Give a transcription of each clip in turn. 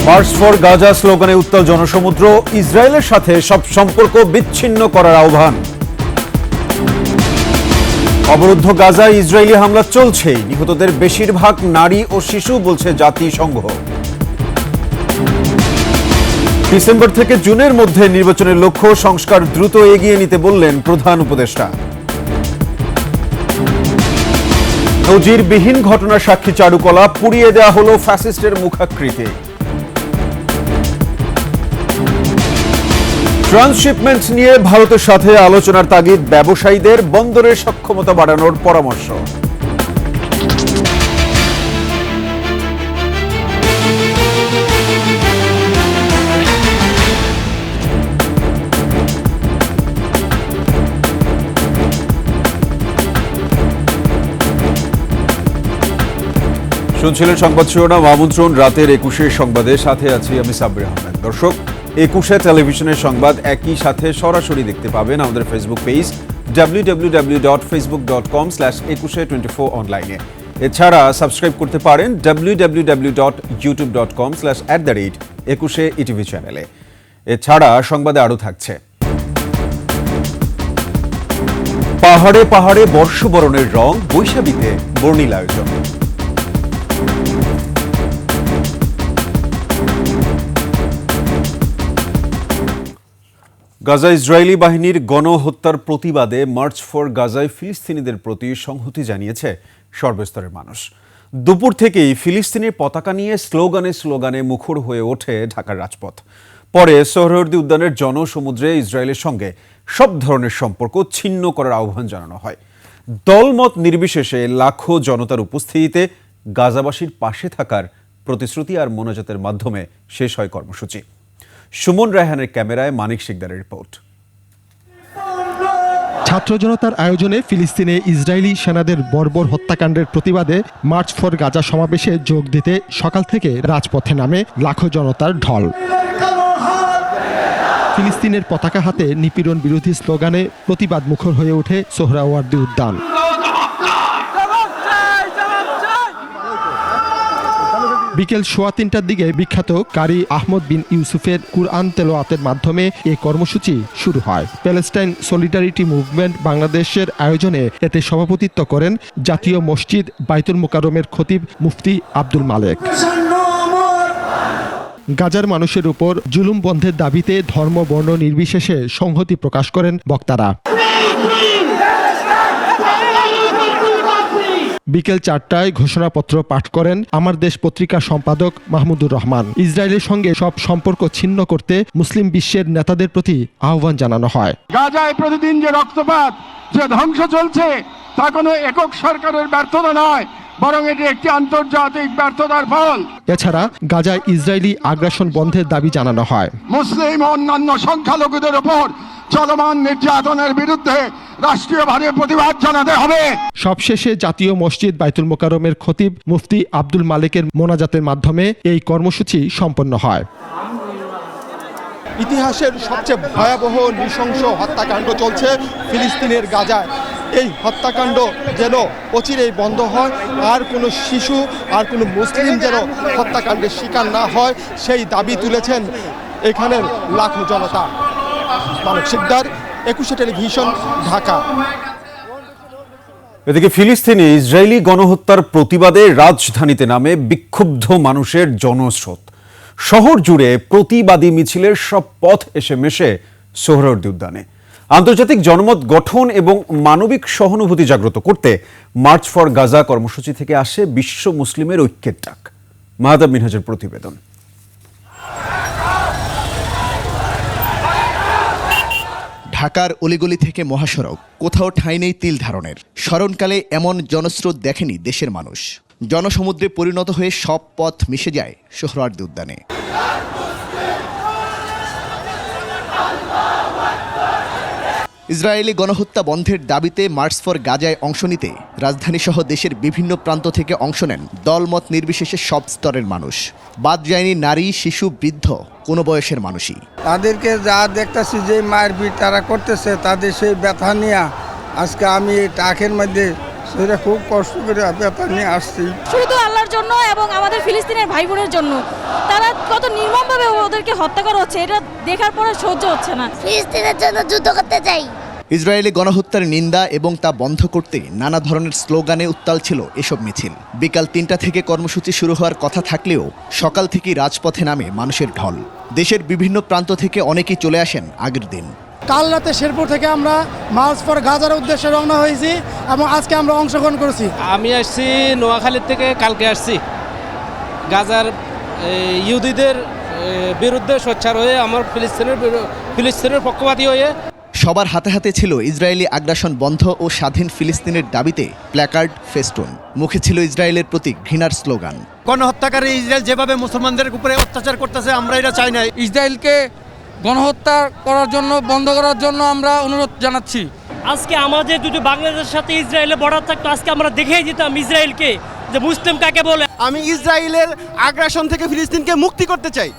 March for Gaza স্লোগানে উত্তাল জনসমুদ্র, ইসরায়েলের সাথে সব সম্পর্ক বিচ্ছিন্ন করার আহ্বান। অবরুদ্ধ গাজায় ইসরায়েলি হামলা চলছেই, নিহতদের বেশিরভাগ নারী ও শিশু বলছে জাতিসংঘ। ডিসেম্বর থেকে জুনের মধ্যে নির্বাচনের লক্ষ্য, সংস্কার দ্রুত এগিয়ে নিতে বললেন প্রধান উপদেষ্টা। নজিরবিহীন ঘটনার সাক্ষী চারুকলা, পুড়িয়ে দেওয়া হলো ফ্যাসিস্টের মুখাকৃতি। ট্রান্সশিপমেন্ট নিয়ে ভারতের সাথে আলোচনার তাগিদ, ব্যবসায়ীদের বন্দরের সক্ষমতা বাড়ানোর পরামর্শ। শুনছিলেন সংবাদ শিরোনাম, আমন্ত্রণ রাতের 21 সংবাদের সাথে আছি আমি সাব্বির আহমেদ। দর্শক, 21 টেলিভিশনের সংবাদ একই সাথে সরাসরি দেখতে পাবেন আমাদের ফেসবুক পেজ www.facebook.com/2124 অনলাইনে। এছাড়া সাবস্ক্রাইব করতে পারেন www.youtube.com/@21etv চ্যানেলে। এছাড়া সংবাদে আরও থাকছে, পাহাড়ে পাহাড়ে বর্ষবরণের রং, বৈশাখীতে বর্ণিল আয়োজন। গাজা ইসরায়েলি বাহিনীর গণহত্যার প্রতিবাদে মার্চ ফর গাজায় ফিলিস্তিনিদের প্রতি সংহতি জানিয়েছে সর্বস্তরের মানুষ। দুপুর থেকেই ফিলিস্তিনের পতাকা নিয়ে স্লোগানে স্লোগানে মুখর হয়ে ওঠে ঢাকার রাজপথ। পরে সোহরাওয়ার্দী উদ্যানের জনসমুদ্রে ইসরায়েলের সঙ্গে সব ধরনের সম্পর্ক ছিন্ন করার আহ্বান জানানো হয়। দলমত নির্বিশেষে লাখো জনতার উপস্থিতিতে গাজাবাসীর পাশে থাকার প্রতিশ্রুতি আর মোনাজাতের মাধ্যমে শেষ হয় কর্মসূচি। সুমন রায়হানের ক্যামেরায় মানিক শিকদারের রিপোর্ট। ছাত্র জনতার আয়োজনে ফিলিস্তিনে ইসরায়েলি সেনাদের বর্বর হত্যাকাণ্ডের প্রতিবাদে মার্চ ফর গাজা সমাবেশে যোগ দিতে সকাল থেকে রাজপথে নামে লাখো জনতার ঢল। ফিলিস্তিনের পতাকা হাতে নিপীড়ন বিরোধী স্লোগানে প্রতিবাদ মুখর হয়ে ওঠে সোহরাওয়ার্দী উদ্যান। বিকেল 3:15টার দিকে বিখ্যাত কারি আহমদ বিন ইউসুফের কুরআন তেলাওয়াতের মাধ্যমে এই কর্মসূচি শুরু হয়। প্যালেস্টাইন সলিডারিটি মুভমেন্ট বাংলাদেশের আয়োজনে এতে সভাপতিত্ব করেন জাতীয় মসজিদ বাইতুল মোকাররমের খতিব মুফতি আব্দুল মালেক। গাজার মানুষের উপর জুলুম বন্ধের দাবিতে ধর্ম বর্ণ নির্বিশেষে সংহতি প্রকাশ করেন বক্তারা। বিকেল 4টায় ঘোষণাপত্র পাঠ করেন আমার দেশ পত্রিকার সম্পাদক মাহমুদুর রহমান। ইসরায়েলের সঙ্গে সব সম্পর্ক ছিন্ন করতে মুসলিম বিশ্বের নেতাদের প্রতি আহ্বান জানানো হয়। গাজায় প্রতিদিন যে রক্তপাত, যে ধ্বংস চলছে, তা কোনো একক সরকারের ব্যর্থতা নয়, বরং এটি একটি আন্তর্জাতিক ব্যর্থতার ফল। এছাড়া গাজায় ইসরায়েলি আগ্রাসন বন্ধের দাবি জানানো হয়। মুসলিম ও অন্যান্য সংখ্যালঘুদের উপর চলমান নির্যাতনের বিরুদ্ধে রাষ্ট্রীয়ভাবে প্রতিবাদ জানাতে হবে। সবশেষে জাতীয় মসজিদ বাইতুল মোকাররমের খতিব মুফতি আব্দুল মালেকের মোনাজাতের মাধ্যমে এই কর্মসূচি সম্পন্ন হয়। ইতিহাসের সবচেয়ে ভয়াবহ নৃশংস হত্যাকাণ্ড চলছে ফিলিস্তিনের গাজায়। এই হত্যাকাণ্ড যেন অচিরেই বন্ধ হয়, আর কোনো শিশু আর কোনো মুসলিম যেন হত্যাকাণ্ডের শিকার না হয়, সেই দাবি তুলেছেন এখানের লাখো জনতা। মানিক শিকদার, 21 টেলিভিশন, ঢাকা। এদিকে ফিলিস্তিনে ইসরায়েলি গণহত্যার প্রতিবাদে রাজধানীতে নামে বিক্ষুব্ধ মানুষের জনস্রোত। শহর জুড়ে প্রতিবাদী মিছিলের সব পথ এসে মেশে সোহরাওয়ার্দী উদ্যানে। আন্তর্জাতিক জনমত গঠন এবং মানবিক সহানুভূতি জাগ্রত করতে মার্চ ফর গাজা কর্মসূচি থেকে আসে বিশ্ব মুসলিমের ঐক্যের ডাক। মাহাতাব মিনহাজের প্রতিবেদন। ঢাকার অলিগলি থেকে মহাসড়ক, কোথাও ঠাঁই নেই তিল ধারণের। স্মরণকালে এমন জনস্রোত দেখেনি দেশের মানুষ। জনসমুদ্রে পরিণত হয়ে সব পথ মিশে যায় সোহরাওয়ার্দী উদ্যানে। ইসরায়েলি গণহত্যা বন্ধের দাবিতে মার্চ ফর গাজায় অংশ নিতে রাজধানীসহ দেশের বিভিন্ন প্রান্ত থেকে অংশ নেন দলমত নির্বিশেষে সব স্তরের মানুষ। বাদ যায়নি নারী, শিশু, বৃদ্ধ, কোনো বয়সের মানুষই। তাদেরকে যা দেখতেছি যে মারপিট তারা করতেছে, তাদের সেই ব্যথা নিয়ে আজকে আমি টাকের মধ্যে সেটা খুব কষ্ট করে ব্যাপার নিয়ে আসছি। শুধু আল্লাহর জন্য এবং আমাদের ফিলিস্তিনের ভাই বোনের জন্য তারা কত নির্মমভাবে ওদেরকে হত্যা করা হচ্ছে, এটা দেখার পরে সহ্য হচ্ছে না। ফিলিস্তিনের জন্য যুদ্ধ করতে চাই। ইসরায়েলি গণহত্যার নিন্দা এবং তা বন্ধ করতে নানা ধরনের স্লোগানে উত্তাল ছিল এসব মিছিল। বিকাল ৩টা থেকে কর্মসূচি শুরু হওয়ার কথা থাকলেও সকাল থেকেই রাজপথে নামে মানুষের ঢল। দেশের বিভিন্ন প্রান্ত থেকে অনেকেই চলে আসেন আগের দিন। কাল রাতে শেরপুর থেকে আমরা মার্চ ফর গাজার উদ্দেশ্যে রওনা হয়েছি এবং আজকে আমরা অংশগ্রহণ করেছি। আমি আসছি নোয়াখালীর থেকে, কালকে আসছি গাজার ইহুদিদের বিরুদ্ধে সোচ্চার হয়ে, আমার ফিলিস্তিনের পক্ষপাতী হয়ে। সবার হাতে হাতে ছিল ইসরায়েলি আগ্রাসন বন্ধ ও স্বাধীন ফিলিস্তিনের দাবিতে প্ল্যাকার্ড, ফেস্টুন। মুখে ছিল ইসরায়েলের প্রতি ঘৃণার স্লোগান। গণহত্যাকারী ইসরায়েল যেভাবে মুসলমানদের উপরে অত্যাচার করতেছে, আমরা এটা চাই না। ইসরায়েলকে গণহত্যা করার জন্য, বন্ধ করার জন্য আমরা অনুরোধ জানাচ্ছি। আজকে আমাদের যদি বাংলাদেশের সাথে ইসরায়েলের বর্ডার থাকতো, আজকে আমরা দেখেই দিতাম ইসরায়েলকে যে মুসলিম কাকে বলে। আমি ইসরায়েলের আগ্রাসন থেকে ফিলিস্তিনকে মুক্তি করতে চাই।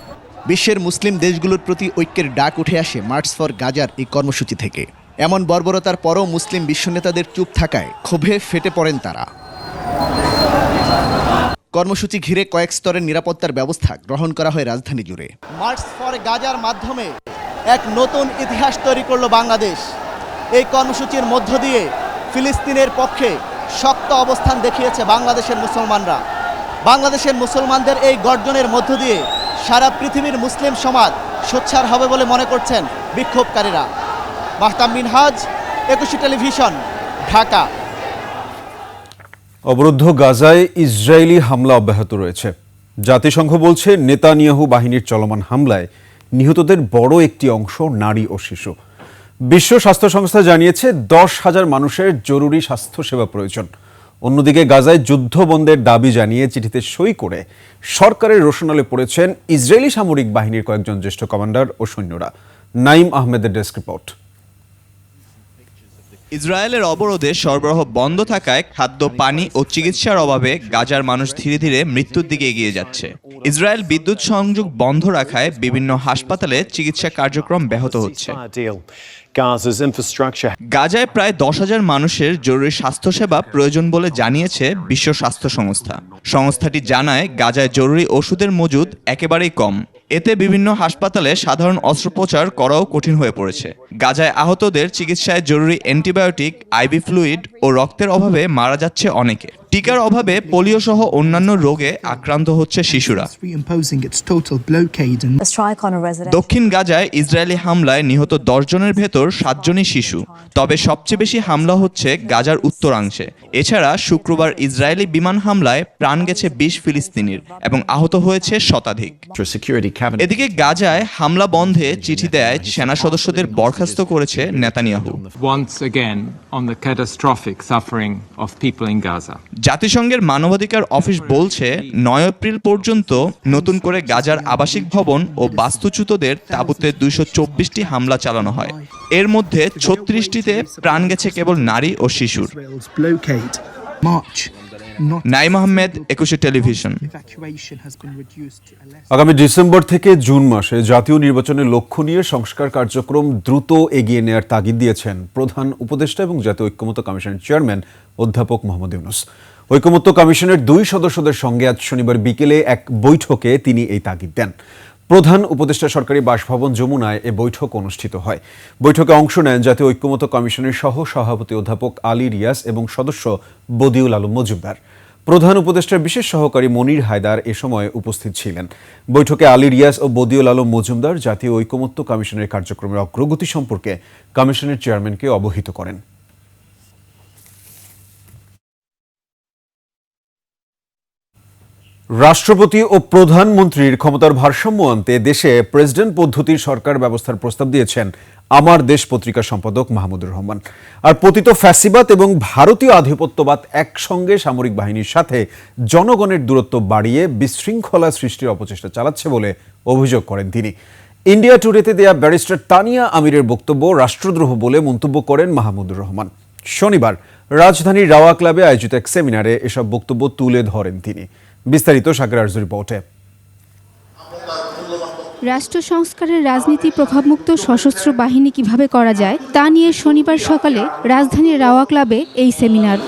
বিশ্বের মুসলিম দেশগুলোর প্রতি ঐক্যের ডাক উঠে আসে মার্চ ফর গাজার এই কর্মসূচি থেকে। এমন বর্বরতার পরও মুসলিম বিশ্ব নেতাদের চুপ থাকায় ক্ষোভে ফেটে পড়েন তারা। কর্মসূচি ঘিরে কয়েক স্তরের নিরাপত্তার ব্যবস্থা গ্রহণ করা হয় রাজধানী জুড়ে। মার্চ ফর গাজার মাধ্যমে এক নতুন ইতিহাস তৈরি করলো বাংলাদেশ। এই কর্মসূচির মধ্য দিয়ে ফিলিস্তিনের পক্ষে শক্ত অবস্থান দেখিয়েছে বাংলাদেশের মুসলমানরা। বাংলাদেশের মুসলমানদের এই গর্জনের মধ্য দিয়ে সারা পৃথিবীর মুসলিম সমাজ সোচ্চার হবে বলে মনে করছেন বিক্ষোভকারীরা। মাহতাব মিনহাজ, একুশে টেলিভিশন, ঢাকা। অবরুদ্ধ গাজায় ইসরায়েলি হামলা অব্যাহত রয়েছে। জাতিসংঘ বলছে নেতানিয়াহু বাহিনীর চলমান হামলায় নিহতদের বড় একটি অংশ নারী ও শিশু। বিশ্ব স্বাস্থ্য সংস্থা জানিয়েছে 10,000 মানুষের জরুরি স্বাস্থ্যসেবা প্রয়োজন। অন্যদিকে গাজায় যুদ্ধ বন্ধের দাবি জানিয়ে চিঠিতে সই করে সরকারের রোশনালে পড়েছেন ইসরায়েলি সামরিক বাহিনীর কয়েকজন জ্যেষ্ঠ কমান্ডার ও সৈন্যরা। নাইম আহমেদের ডেস্ক রিপোর্ট। ইসরায়েলের অবরোধে সরবরাহ বন্ধ থাকায় খাদ্য, পানি ও চিকিৎসার অভাবে গাজার মানুষ ধীরে ধীরে মৃত্যুর দিকে এগিয়ে যাচ্ছে। ইসরায়েল বিদ্যুৎ সংযোগ বন্ধ রাখায় বিভিন্ন হাসপাতালে চিকিৎসা কার্যক্রম ব্যাহত হচ্ছে। গাজায় প্রায় 10,000 মানুষের জরুরি স্বাস্থ্যসেবা প্রয়োজন বলে জানিয়েছে বিশ্ব স্বাস্থ্য সংস্থা। সংস্থাটি জানায় গাজায় জরুরি ওষুধের মজুদ একেবারেই কম। এতে বিভিন্ন হাসপাতালে সাধারণ অস্ত্রোপচার করাও কঠিন হয়ে পড়েছে। গাজায় আহতদের চিকিৎসায় জরুরি অ্যান্টিবায়োটিক, আইভি ফ্লুইড ও রক্তের অভাবে মারা যাচ্ছে অনেকে। টিকার অভাবে পোলিও সহ অন্যান্য রোগে আক্রান্ত হচ্ছে শিশুরা। দক্ষিণ গাজায় ইসরায়েলি হামলায় নিহত 10 জনের ভেতর 7 জনই শিশু। তবে সবচেয়ে বেশি হামলা হচ্ছে গাজার উত্তরাংশে। এছাড়া শুক্রবার ইসরায়েলি বিমান হামলায় প্রাণ গেছে 20 ফিলিস্তিনির এবং আহত হয়েছে শতাধিক। এদিকে গাজায় হামলা বন্ধে চিঠি দেয় সেনা সদস্যদের বরখাস্ত করেছে নেতানিয়াহু। জাতিসংঘের মানবাধিকার অফিস বলছে 9 এপ্রিল পর্যন্ত নতুন করে গাজার আবাসিক ভবন ও বাস্তুচ্যুতদের তাঁবুতে 224টি হামলা চালানো হয়। এর মধ্যে 36টিতে প্রাণ গেছে কেবল নারী ও শিশুর। নাইম আহমেদ, একুশে টেলিভিশন। আগামী ডিসেম্বর থেকে জুন মাসে জাতীয় নির্বাচনের লক্ষ্য নিয়ে সংস্কার কার্যক্রম দ্রুত এগিয়ে নেওয়ার তাগিদ দিয়েছেন প্রধান উপদেষ্টা এবং জাতীয় ঐক্যমত্য কমিশনের চেয়ারম্যান অধ্যাপক মোহাম্মদ ইউনূস। ঐক্যমত্য কমিশনের 2 সদস্যদের সঙ্গে আজ শনিবার বিকেলে এক বৈঠকে তিনি এই তাগিদ দেন। প্রধান উপদেষ্টা সরকারি বাসভবন যমুনায় এ বৈঠক অনুষ্ঠিত হয়। বৈঠকে অংশ নেন জাতীয় ঐক্যমত্য কমিশনের সহ সভাপতি অধ্যাপক আলী রিয়াজ এবং সদস্য বদিউল আলম মজুমদার। প্রধান উপদেষ্টার বিশেষ সহকারী মনির হায়দার এ সময় উপস্থিত ছিলেন। বৈঠকে আলী রিয়াজ ও বদিউল আলম মজুমদার জাতীয় ঐক্যমত্য কমিশনের কার্যক্রমের অগ্রগতি সম্পর্কে কমিশনের চেয়ারম্যানকে অবহিত করেন। রাষ্ট্রপতি ও প্রধানমন্ত্রীর ক্ষমতার ভারসাম্য আনতে দেশে প্রেসিডেন্ট পদ্ধতির সরকার ব্যবস্থার প্রস্তাব দিয়েছেন আমার দেশ পত্রিকা সম্পাদক মাহমুদুর রহমান। আর পতিত ফ্যাসিবাদ এবং ভারতীয় আধিপত্যবাদ একসঙ্গে সামরিক বাহিনীর সাথে জনগণের দূরত্ব বাড়িয়ে বিশৃঙ্খলা সৃষ্টির অপচেষ্টা চালাচ্ছে বলে অভিযোগ করেন তিনি। ইন্ডিয়া টুডেতে দেয়া ব্যারিস্টার তানিয়া আমিরের বক্তব্য রাষ্ট্রদ্রোহ বলে মন্তব্য করেন মাহমুদুর রহমান। শনিবার রাজধানীর রাওয়া ক্লাবে আয়োজিত এক সেমিনারে এসব বক্তব্য তুলে ধরেন তিনি। বিস্তারিত সাকির আরজুর রিপোর্টে। রাষ্ট্র সংস্কারের রাজনীতি প্রভাবমুক্ত সশস্ত্র বাহিনী কিভাবে করা যায় তা নিয়ে শনিবার সকালে রাজধানীর রাওয়া ক্লাবে এই সেমিনার।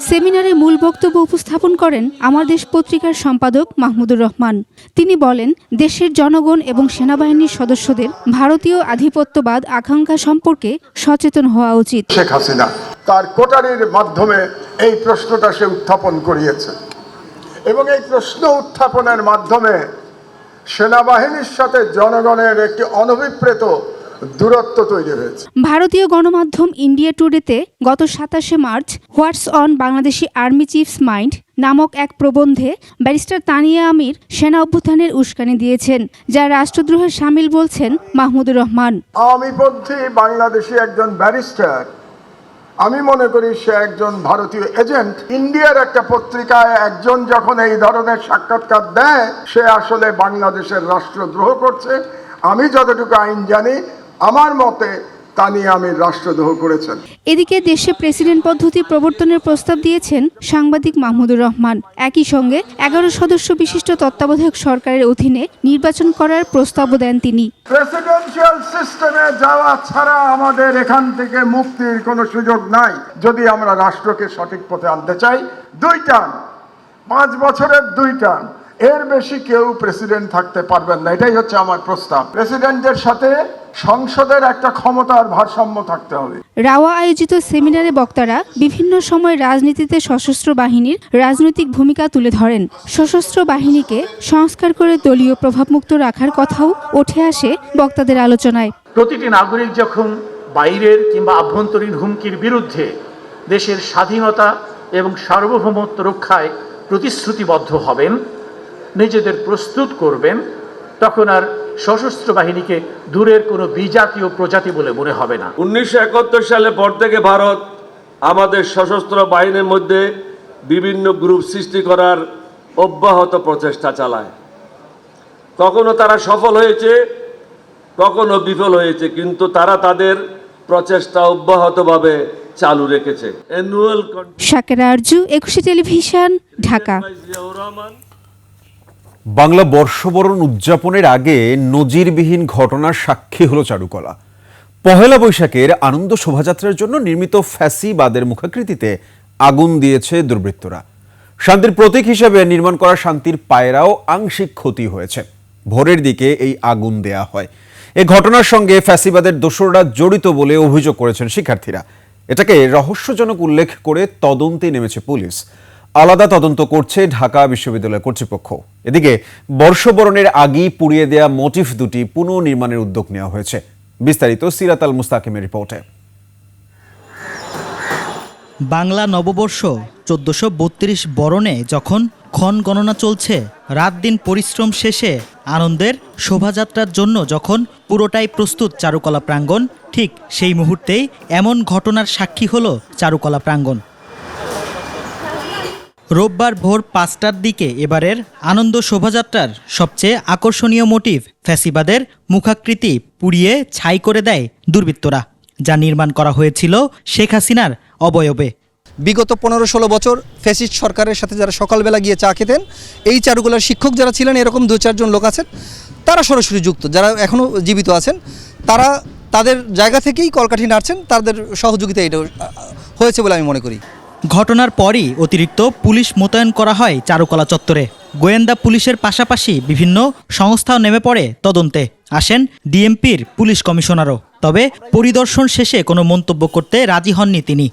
সেমিনারে মূল বক্তব্য উপস্থাপন করেন আমার দেশ পত্রিকার সম্পাদক মাহমুদুর রহমান। তিনি বলেন, দেশের জনগণ এবং সেনাবাহিনীর সদস্যদের ভারতীয় আধিপত্যবাদ আকাঙ্ক্ষা সম্পর্কে সচেতন হওয়া উচিত। শেখ হাসিনা তার কোটারির মাধ্যমে এই প্রশ্নটা সে উত্থাপন করিয়েছে এবং এই প্রশ্ন উত্থাপনের মাধ্যমে সেনাবাহিনীর সাথে জনগণের একটি অনভিপ্রেত দূরত্ব তৈরি হয়েছে। ভারতীয় গণমাধ্যম ইন্ডিয়া টুডেতে গত 27শে March what's on Bangladeshi army chief's mind নামক এক প্রবন্ধে ব্যারিস্টার তানিয়া আমির সেনা অভ্যুত্থানের উস্কানি দিয়েছেন, যা রাষ্ট্রদ্রোহের শামিল বলছেন মাহমুদুর রহমান। আওয়ামীপন্থী বাংলাদেশি একজন ব্যারিস্টার, আমি মনে করি সে একজন ভারতীয় এজেন্ট। ইন্ডিয়ার একটা পত্রিকায় একজন যখন এই ধরনের সাক্ষাৎকার দেয়, সে আসলে বাংলাদেশের রাষ্ট্রদ্রোহ করছে। আমি যতটুকু আইন জানি, আমার মতে তানিয়া আমির রাষ্ট্রদ্রোহ করেছেন। এদিকে দেশে প্রেসিডেন্ট পদ্ধতি প্রবর্তনের প্রস্তাব দিয়েছেন সাংবাদিক মাহমুদুর রহমান। একই সঙ্গে 11 সদস্য বিশিষ্ট তত্ত্বাবধায়ক সরকারের অধীনে নির্বাচন করার প্রস্তাবও দেন তিনি। প্রেসিডেন্সিয়াল সিস্টেমে যাওয়া ছাড়া আমাদের এখান থেকে মুক্তির কোনো সুযোগ নাই। যদি আমরা রাষ্ট্রকে সঠিক পথে আনতে চাই, 2 টার্ম, 5 বছরের 2 টার্ম, এর বেশি কেউ প্রেসিডেন্ট থাকতে পারবেন না। এটাই হচ্ছে আমার প্রস্তাব। প্রেসিডেন্টের সাথে সংসদের একটা ক্ষমতার ভারসাম্য থাকতে হবে। রাওয়া আয়োজিত সেমিনারে বক্তারা বিভিন্ন সময় রাজনীতিতে সশস্ত্র বাহিনীর রাজনৈতিক ভূমিকা তুলে ধরেন। সশস্ত্র বাহিনীকে সংস্কার করে দলীয় প্রভাবমুক্ত রাখার কথাও উঠে আসে বক্তাদের আলোচনায়। প্রতিটি নাগরিক যখন বাইরের কিংবা আভ্যন্তরীণ হুমকির বিরুদ্ধে দেশের স্বাধীনতা এবং সার্বভৌমত্ব রক্ষায় প্রতিশ্রুতিবদ্ধ হবেন, নিজেদের প্রস্তুত করবেন, তখন আর সশস্ত্র বাহিনীকে দূরের কোনো বিজাতীয় প্রজাতি বলে মনে হবে না। 1971 সালে পর থেকে ভারত আমাদের সশস্ত্র বাহিনীর মধ্যে বিভিন্ন গ্রুপ সৃষ্টি করার অব্যাহত প্রচেষ্টা চালায়। কখনো তারা সফল হয়েছে, কখনো বিফল হয়েছে, কিন্তু তারা তাদের প্রচেষ্টা অব্যাহতভাবে চালু রেখেছে। শাকেরা আরজু, 21 টেলিভিশন, ঢাকা। বাংলা বর্ষবরণ উদযাপনের আগে নজিরবিহীন ঘটনার সাক্ষী হলো চারুকলা। পহেলা বৈশাখের আনন্দ শোভাযাত্রার জন্য নির্মিত ফ্যাসিবাদের মুখাকৃতিতে আগুন দিয়েছে দুর্বৃত্তরা। শান্তির প্রতীক হিসেবে নির্মাণ করা শান্তির পায়রাও আংশিক ক্ষতি হয়েছে। ভোরের দিকে এই আগুন দেয়া হয়। এই ঘটনার সঙ্গে ফ্যাসিবাদের দোসররা জড়িত বলে অভিযোগ করেছেন শিক্ষার্থীরা। এটাকে রহস্যজনক উল্লেখ করে তদন্তে নেমেছে পুলিশ। আলাদা তদন্ত করছে ঢাকা বিশ্ববিদ্যালয় কর্তৃপক্ষ। এদিকে বর্ষবরণের আগেই পুড়িয়ে দেয়া মোটিফ দুটি পুনর্নির্মাণের উদ্যোগ নেওয়া হয়েছে। বিস্তারিত সিরাত আল মুস্তাকিমের রিপোর্টে। বাংলা নববর্ষ 1432 বরণে যখন ক্ষণ গণনা চলছে, রাত দিন পরিশ্রম শেষে আনন্দের শোভাযাত্রার জন্য যখন পুরোটাই প্রস্তুত চারুকলা প্রাঙ্গণ, ঠিক সেই মুহূর্তেই এমন ঘটনার সাক্ষী হলো চারুকলা প্রাঙ্গণ। রোববার ভোর 5টার দিকে এবারের আনন্দ শোভাযাত্রার সবচেয়ে আকর্ষণীয় মোটিভ ফ্যাসিবাদের মুখাকৃতি পুড়িয়ে ছাই করে দেয় দুর্বৃত্তরা, যা নির্মাণ করা হয়েছিল শেখ হাসিনার অবয়বে। বিগত 15-16 বছর ফ্যাসিস্ট সরকারের সাথে যারা সকালবেলা গিয়ে চা খেতেন, এই চারুকলার শিক্ষক যারা ছিলেন, এরকম 2-4 জন লোক আছেন, তারা সরাসরি যুক্ত, যারা এখনও জীবিত আছেন, তারা তাদের জায়গা থেকেই কলকাঠি নাড়ছেন। তাদের সহযোগিতা এটা হয়েছে বলে আমি মনে করি। ঘটনার পরই অতিরিক্ত পুলিশ মোতায়েন করা হয় চারুকলা চত্বরে। গোয়েন্দা পুলিশের পাশাপাশি বিভিন্ন সংস্থাও নেমে পড়ে তদন্তে। আসেন ডিএমপির পুলিশ কমিশনারও। তবে পরিদর্শন শেষে কোনো মন্তব্য করতে রাজি হননি তিনি।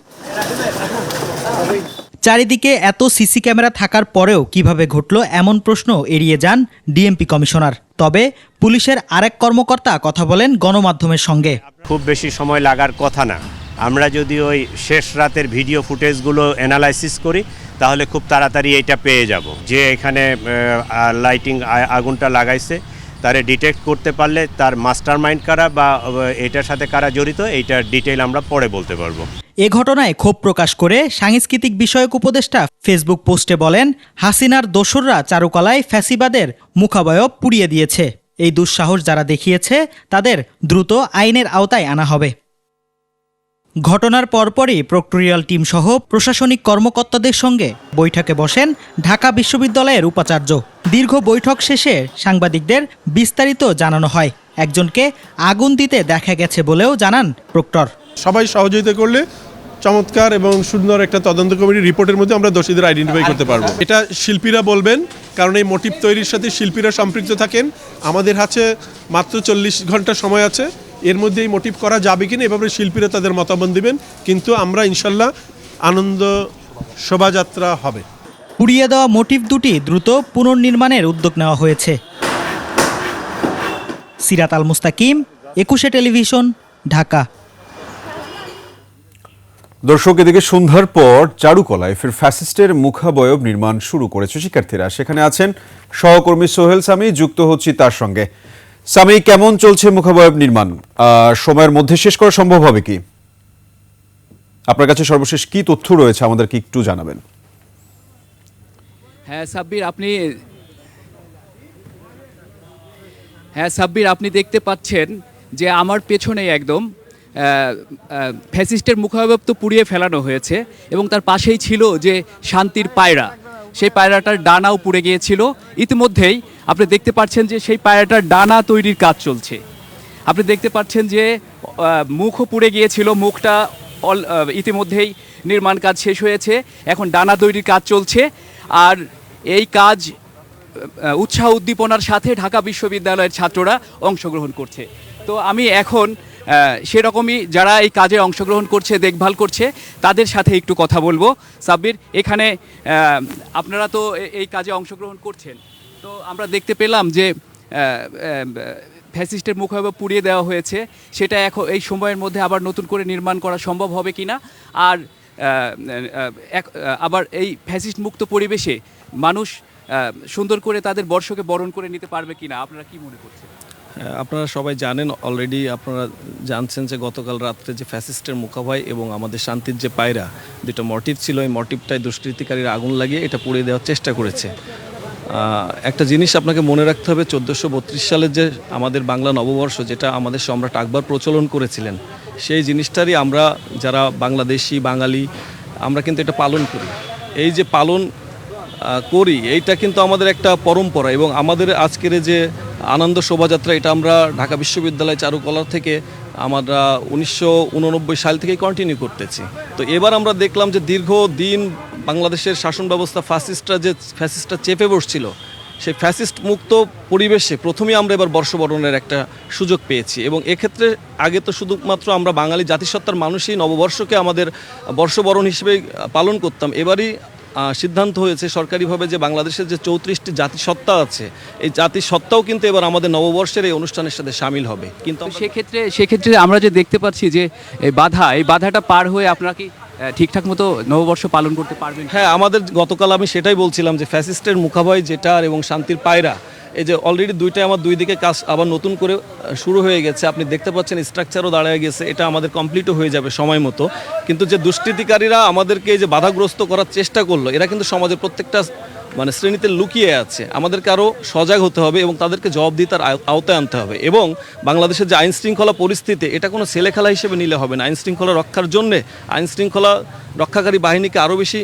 চারিদিকে এত সিসি ক্যামেরা থাকার পরেও কিভাবে ঘটল এমন প্রশ্ন এড়িয়ে যান ডিএমপি কমিশনার। তবে পুলিশের আরেক কর্মকর্তা কথা বলেন গণমাধ্যমের সঙ্গে। খুব বেশি সময় লাগার কথা না। আমরা যদি ওই শেষ রাতের ভিডিও ফুটেজগুলো অ্যানালাইসিস করি, তাহলে খুব তাড়াতাড়ি এইটা পেয়ে যাব যে এখানে লাইটিং আগুনটা লাগাইছে, তারে ডিটেক্ট করতে পারলে তার মাস্টার মাইন্ড কারা বা এটার সাথে কারা জড়িত, এইটার ডিটেইল আমরা পরে বলতে পারবো। এ ঘটনায় ক্ষোভ প্রকাশ করে সাংস্কৃতিক বিষয়ক উপদেষ্টা ফেসবুক পোস্টে বলেন, হাসিনার দোসররা চারুকলায় ফ্যাসিবাদের মুখাবয়ব পুড়িয়ে দিয়েছে। এই দুঃসাহস যারা দেখিয়েছে তাদের দ্রুত আইনের আওতায় আনা হবে। ঘটনার পরপরই প্রক্টোরিয়াল টিম সহ প্রশাসনিক কর্মকর্তাদের সঙ্গে বৈঠকে বসেন ঢাকা বিশ্ববিদ্যালয়ের উপাচার্য। দীর্ঘ বৈঠক শেষে সাংবাদিকদের বিস্তারিত জানানো হয়। একজনকে আগুন দিতে দেখা গেছে বলেও জানান প্রক্টর। সবাই সহযোগিতা করলে চমৎকার এবং সুন্দর একটা তদন্ত কমিটির রিপোর্টের মধ্যে আমরা দোষীদের আইডেন্টিফাই করতে পারবো। এটা শিল্পীরা বলবেন, কারণ এই মোটিভ তৈরির সাথে শিল্পীরা সম্পৃক্ত থাকেন। আমাদের হাতে মাত্র 40 ঘন্টা সময় আছে, এর মধ্যে এই মোটিভ করা যাবে কিনা এভাবে শিল্পীরা তাদের মতামত দিবেন। কিন্তু আমরা ইনশাল্লাহ আনন্দ শোভাযাত্রা হবে। পুড়িয়ে দেওয়া মোটিভ দুটি দ্রুত পুনর্নির্মাণের উদ্যোগ নেওয়া হয়েছে। সিরাত আল মুস্তাকিম, 21 টেলিভিশন, ঢাকা। দর্শক, এদিকে সন্ধ্যার পর চারুকলায় ফের ফ্যাসিস্টের মুখাবয়ব নির্মাণ শুরু করেছে শিক্ষার্থীরা। সেখানে আছেন সহকর্মী সোহেল সামি, যুক্ত হচ্ছি তার সঙ্গে। সামি, কেমন চলছে মুখাবয়ব নির্মাণ? সময়ের মধ্যে শেষ করা সম্ভব হবে কি? আপনার কাছে সর্বশেষ কি তথ্য রয়েছে আমাদেরকে একটু জানাবেন। হ্যাঁ সাব্বির, আপনি দেখতে পাচ্ছেন যে আমার পেছনেই একদম ফ্যাসিস্টের মুখাবয়ব তো পুড়িয়ে ফেলানো হয়েছে এবং তার পাশেই ছিল যে শান্তির পায়রা, সেই পায়রাটার ডানাও পুড়ে গিয়েছিল। ইতিমধ্যেই আপনি দেখতে পাচ্ছেন যে সেই পায়রাটার ডানা তৈরির কাজ চলছে। আপনি দেখতে পাচ্ছেন যে মুখও পুড়ে গিয়েছিল, মুখটা ইতিমধ্যেই নির্মাণ কাজ শেষ হয়েছে, এখন ডানা তৈরির কাজ চলছে। আর এই কাজ উৎসাহ উদ্দীপনার সাথে ঢাকা বিশ্ববিদ্যালয়ের ছাত্ররা অংশগ্রহণ করছে। তো আমি এখন সেরকমই যারা এই কাজে অংশগ্রহণ করছে, দেখভাল করছে, তাদের সাথে একটু কথা বলবো। সাব্বির, এখানে আপনারা তো এই কাজে অংশগ্রহণ করছেন, তো আমরা দেখতে পেলাম যে ফ্যাসিস্টের মুখাবয়ব পুড়িয়ে দেওয়া হয়েছে, সেটা এখন এই সময়ের মধ্যে আবার নতুন করে নির্মাণ করা সম্ভব হবে কিনা, আর আবার এই ফ্যাসিস্ট মুক্ত পরিবেশে মানুষ সুন্দর করে তাদের বর্ষকে বরণ করে নিতে পারবে কিনা, আপনারা কি মনে করছেন? আপনারা সবাই জানেন, অলরেডি আপনারা জানছেন যে গতকাল রাত্রে যে ফ্যাসিস্টের মুখাভাই এবং আমাদের শান্তির যে পায়রা, দুটো মোটিভ ছিল, এই মোটিভটায় দুষ্কৃতিকারীরা আগুন লাগিয়ে এটা পুড়িয়ে দেওয়ার চেষ্টা করেছে। একটা জিনিস আপনাকে মনে রাখতে হবে, 1432 সালের যে আমাদের বাংলা নববর্ষ, যেটা আমাদের সম্রাট আকবর প্রচলন করেছিলেন, সেই জিনিসটারই আমরা যারা বাংলাদেশি বাঙালি আমরা কিন্তু এটা পালন করি। এই যে পালন করি, এইটা কিন্তু আমাদের একটা পরম্পরা এবং আমাদের আজকের যে আনন্দ শোভাযাত্রা, এটা আমরা ঢাকা বিশ্ববিদ্যালয় চারুকলা থেকে আমরা 1989 সাল থেকেই কন্টিনিউ করতেছি। তো এবার আমরা দেখলাম যে দীর্ঘদিন বাংলাদেশের শাসন ব্যবস্থা ফ্যাসিস্টরা চেপে বসছিল, সেই ফ্যাসিস্ট মুক্ত পরিবেশে প্রথমেই আমরা এবার বর্ষবরণের একটা সুযোগ পেয়েছি। এবং এক্ষেত্রে আগে তো শুধুমাত্র আমরা বাঙালি জাতিসত্তার মানুষই নববর্ষকে আমাদের বর্ষবরণ হিসেবে পালন করতাম। এবারই সিদ্ধান্ত হয়েছে সরকারিভাবে যে বাংলাদেশের যে 34টি জাতিসত্তা আছে, এই জাতিসত্তাও কিন্তু এবার আমাদের নববর্ষের এই অনুষ্ঠানের সাথে সামিল হবে। কিন্তু সেক্ষেত্রে আমরা যে দেখতে পাচ্ছি যে এই বাধাটা পার হয়ে আপনারা কি ঠিকঠাক মতো নববর্ষ পালন করতে পারবেন? হ্যাঁ, আমাদের গতকাল আমি সেটাই বলছিলাম যে ফ্যাসিস্টের মুখাভয় যেটা এবং শান্তির পায়রা, এই যে অলরেডি দুইটাই আমার দুই দিকে কাজ আবার নতুন করে শুরু হয়ে গেছে। আপনি দেখতে পাচ্ছেন স্ট্রাকচারও দাঁড়িয়ে গেছে, এটা আমাদের কমপ্লিটও হয়ে যাবে সময় মতো। কিন্তু যে দুষ্কৃতিকারীরা আমাদেরকে যে বাধাগ্রস্ত করার চেষ্টা করলো, এরা কিন্তু সমাজের প্রত্যেকটা শ্রেণীতে লুকিয়ে আছে। আমাদেরকে আরও সজাগ হতে হবে এবং তাদেরকে জবাবদিহিতার আওতায় আনতে হবে। এবং বাংলাদেশের যে আইন শৃঙ্খলা পরিস্থিতি, এটা কোনো ছেলে খেলা হিসেবে নিলে হবে না। আইন শৃঙ্খলা রক্ষার জন্যে আইন শৃঙ্খলা রক্ষাকারী বাহিনীকে আরও বেশি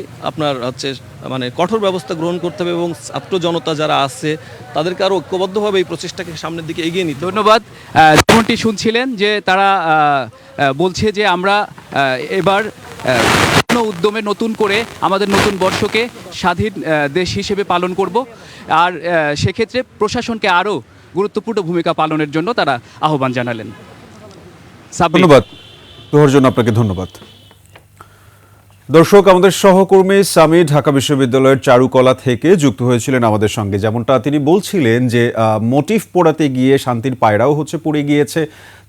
কঠোর ব্যবস্থা গ্রহণ করতে হবে এবং ছাত্র জনতা যারা আছে তাদেরকে আরও ঐক্যবদ্ধভাবে এই প্রচেষ্টাকে সামনের দিকে এগিয়ে নিতে। ধন্যবাদ। যেমনটি শুনছিলেন যে তারা বলছে যে আমরা এবার উদ্যমে নতুন করে আমাদের নতুন বর্ষকে স্বাধীন দেশ হিসেবে পালন করব, আর সেক্ষেত্রে প্রশাসনকে আরও গুরুত্বপূর্ণ ভূমিকা পালনের জন্য তারা আহ্বান জানালেন। ধন্যবাদ তোহার জন্য, আপনাকে ধন্যবাদ। দর্শক, আমাদের সহকর্মী সামি ঢাকা বিশ্ববিদ্যালয়ের চারুকলা থেকে যুক্ত হয়েছিলেন আমাদের সঙ্গে। যেমনটা তিনি বলছিলেন যে মোটিভ পোড়াতে গিয়ে শান্তির পায়রাও পুড়ে গিয়েছে,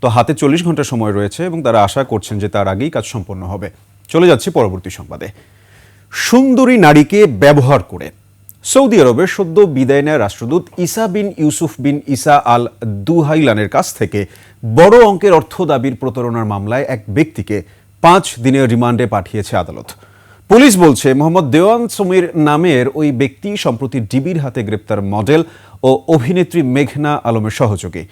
তো হাতে 40 ঘন্টা সময় রয়েছে এবং তারা আশা করছেন যে তার আগেই কাজ সম্পন্ন হবে। চলে যাচ্ছি পরবর্তী সংবাদে। সুন্দরী নারীকে ব্যবহার করে সৌদি আরবের সদ্য বিদায় নেয়া রাষ্ট্রদূত ইসা বিন ইউসুফ বিন ইসা আল দুহাইলানের কাছ থেকে বড় অঙ্কের অর্থ দাবির প্রতারণার মামলায় এক ব্যক্তিকে 5 দিনের রিমান্ডে পাঠিয়েছে আদালত। পুলিশ বলছে মোহাম্মদ দেওয়ান সমীর নামের ওই ব্যক্তি সম্প্রতি ডিবির হাতে গ্রেপ্তার মডেল ও অভিনেত্রী মেঘনা আলমের সহযোগী।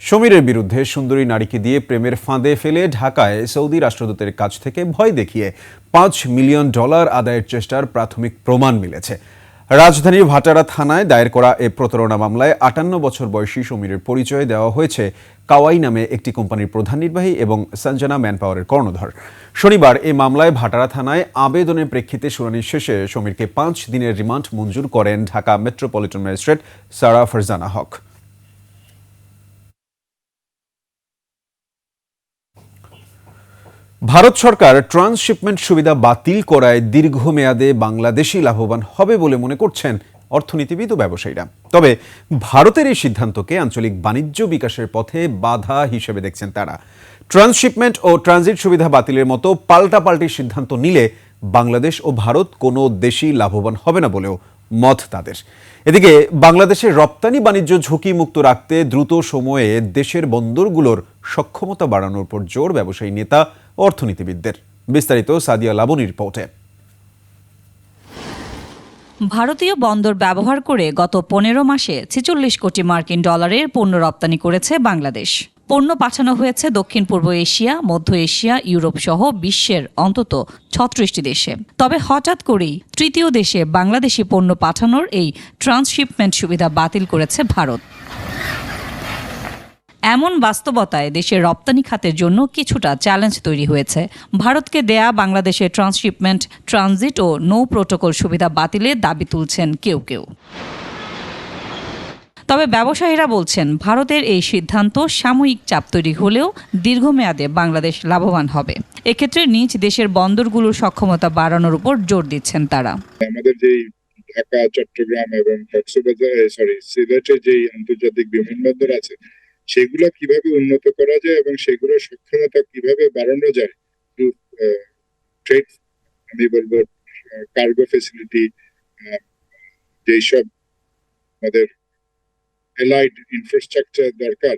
সমীরের বিরুদ্ধে সুন্দরী নারীকে দিয়ে প্রেমের ফাঁদে ফেলে ঢাকায় সৌদি রাষ্ট্রদূতের কাছ থেকে ভয় দেখিয়ে $5 মিলিয়ন আদায়ের চেষ্টার প্রাথমিক প্রমাণ মিলেছে। রাজধানীর ভাটারা থানায় দায়ের করা এ প্রতারণা মামলায় 58 বছর বয়সী সমীরের পরিচয় দেওয়া হয়েছে কাওয়াই নামে একটি কোম্পানির প্রধান নির্বাহী এবং সঞ্জনা ম্যানপাওয়ারের কর্ণধর। শনিবার এই মামলায় ভাটারা থানায় আবেদনের প্রেক্ষিতে শুনানি শেষে সমীরকে 5 দিনের রিমান্ড মঞ্জুর করেন ঢাকা মেট্রোপলিটন ম্যাজিস্ট্রেট সারা ফারজানা হক। ভারত সরকার ট্রান্সশিপমেন্ট সুবিধা বাতিল করায় দীর্ঘমেয়াদে বাংলাদেশি লাভবান হবে বলে মনে করছেন অর্থনীতিবিদ ও ব্যবসায়ীরা। তবে ভারতের এই সিদ্ধান্তকে আঞ্চলিক বাণিজ্য বিকাশের পথে বাধা হিসেবে দেখছেন তারা। ট্রান্সশিপমেন্ট ও ট্রানজিট সুবিধা বাতিলের মতো পাল্টাপাল্টি সিদ্ধান্ত নিলে বাংলাদেশ ও ভারত কোনো দেশই লাভবান হবে না বলেও মত তাদের। এদিকে বাংলাদেশের রপ্তানি বাণিজ্য ঝুঁকি মুক্ত রাখতে দ্রুত সময়ে দেশের বন্দরগুলোর সক্ষমতা বাড়ানোর উপর জোর ব্যবসায়ী নেতা ও অর্থনীতিবিদদের। বিস্তারিত সাদিয়া লাবনীর রিপোর্টে। ভারতীয় বন্দর ব্যবহার করে গত 15 মাসে 46 কোটি মার্কিন ডলারের পণ্য রপ্তানি করেছে বাংলাদেশ। পণ্য পাঠানো হয়েছে দক্ষিণ পূর্ব এশিয়া, মধ্য এশিয়া, ইউরোপ সহ বিশ্বের অন্তত 36টি দেশে। তবে হঠাৎ করেই তৃতীয় দেশে বাংলাদেশি পণ্য পাঠানোর এই ট্রান্সশিপমেন্ট সুবিধা বাতিল করেছে ভারত। এমন বাস্তবতায় দেশের রপ্তানি খাতের জন্য কিছুটা চ্যালেঞ্জ তৈরি হয়েছে। ভারতকে দেয়া বাংলাদেশের ট্রান্সশিপমেন্ট, ট্রানজিট ও নৌ প্রোটোকল সুবিধা বাতিলের দাবি তুলছেন কেউ কেউ। তবে ব্যবসায়ীরা বলছেন ভারতের এই সিদ্ধান্ত সাময়িক চাপ তৈরি হলেও দীর্ঘমেয়াদে বাংলাদেশ লাভবান হবে। এক্ষেত্রে নিজ দেশের বন্দরগুলোর সক্ষমতা বাড়ানোর উপর জোর দিচ্ছেন তারা। আমাদের যে ঢাকা, চট্টগ্রাম এবং সিলেটের যে আন্তর্জাতিক বিমানবন্দর আছে সেগুলো কিভাবে উন্নত করা যায় এবং সেগুলোর সক্ষমতা কিভাবে বাড়ানো যায়, ট্রেড, আমি বলবো কার্গো ফেসিলিটি, যেসব আমাদের এলাইড ইনফ্রাস্ট্রাকচার দরকার